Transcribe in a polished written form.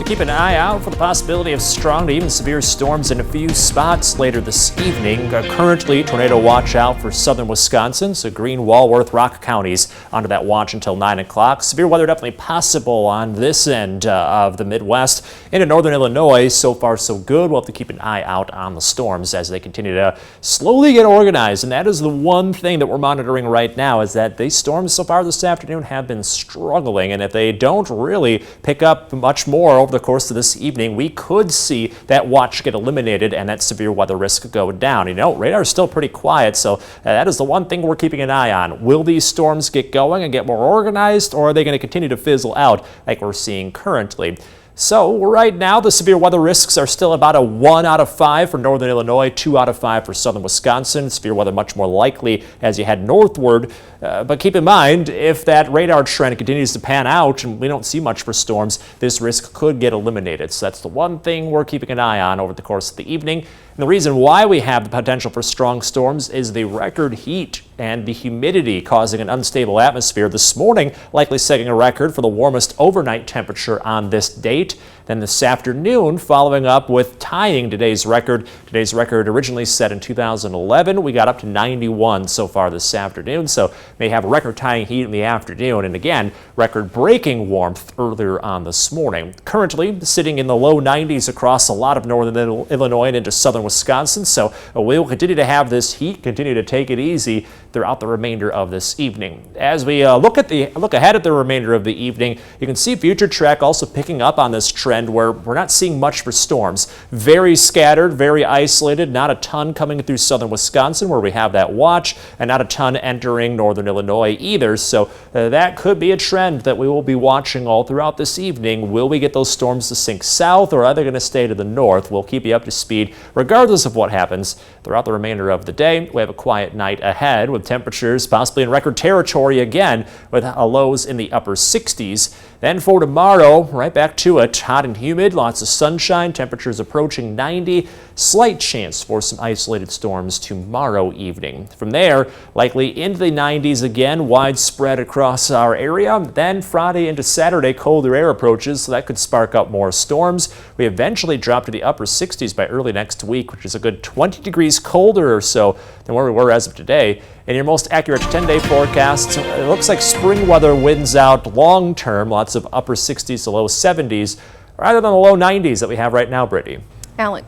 To keep an eye out for the possibility of strong to even severe storms in a few spots later this evening. Currently, tornado watch out for southern Wisconsin, so Green, Walworth, Rock counties under that watch until 9 o'clock. Severe weather definitely possible on this end of the Midwest. Into northern Illinois, so far so good. We'll have to keep an eye out on the storms as they continue to slowly get organized. And that is the one thing that we're monitoring right now, is that these storms so far this afternoon have been struggling. And if they don't really pick up much more over the course of this evening, we could see that watch get eliminated and that severe weather risk go down. You know, radar is still pretty quiet, so that is the one thing we're keeping an eye on. Will these storms get going and get more organized, or are they going to continue to fizzle out like we're seeing currently? So right now, the severe weather risks are still about a 1 out of 5 for northern Illinois, 2 out of 5 for southern Wisconsin. Severe weather much more likely as you head northward. But keep in mind, if that radar trend continues to pan out and we don't see much for storms, this risk could get eliminated. So that's the one thing we're keeping an eye on over the course of the evening. And the reason why we have the potential for strong storms is the record heat and the humidity causing an unstable atmosphere this morning, likely setting a record for the warmest overnight temperature on this date. Then this afternoon, following up with tying today's record. Today's record originally set in 2011. We got up to 91 so far this afternoon, so may have record-tying heat in the afternoon, and again, record-breaking warmth earlier on this morning. Currently sitting in the low 90s across a lot of northern Illinois and into southern Wisconsin, so we'll continue to have this heat, continue to take it easy throughout the remainder of this evening. As we look ahead at the remainder of the evening, you can see Future Track also picking up on this trend where we're not seeing much for storms. Very scattered, very isolated, not a ton coming through southern Wisconsin where we have that watch, and not a ton entering northern Illinois either. So that could be a trend that we will be watching all throughout this evening. Will we get those storms to sink south, or are they going to stay to the north? We'll keep you up to speed regardless of what happens throughout the remainder of the day. We have a quiet night ahead with temperatures possibly in record territory again, with lows in the upper 60s. Then for tomorrow, right back to it, hot and humid, lots of sunshine, temperatures approaching 90, slight chance for some isolated storms tomorrow evening. From there, likely into the 90s again, widespread across our area. Then Friday into Saturday, colder air approaches, so that could spark up more storms. We eventually drop to the upper 60s by early next week, which is a good 20 degrees colder or so than where we were as of today. In your most accurate 10-day forecast, it looks like spring weather wins out long term, lots of upper 60s to low 70s, rather than the low 90s that we have right now, Brittany. Alex.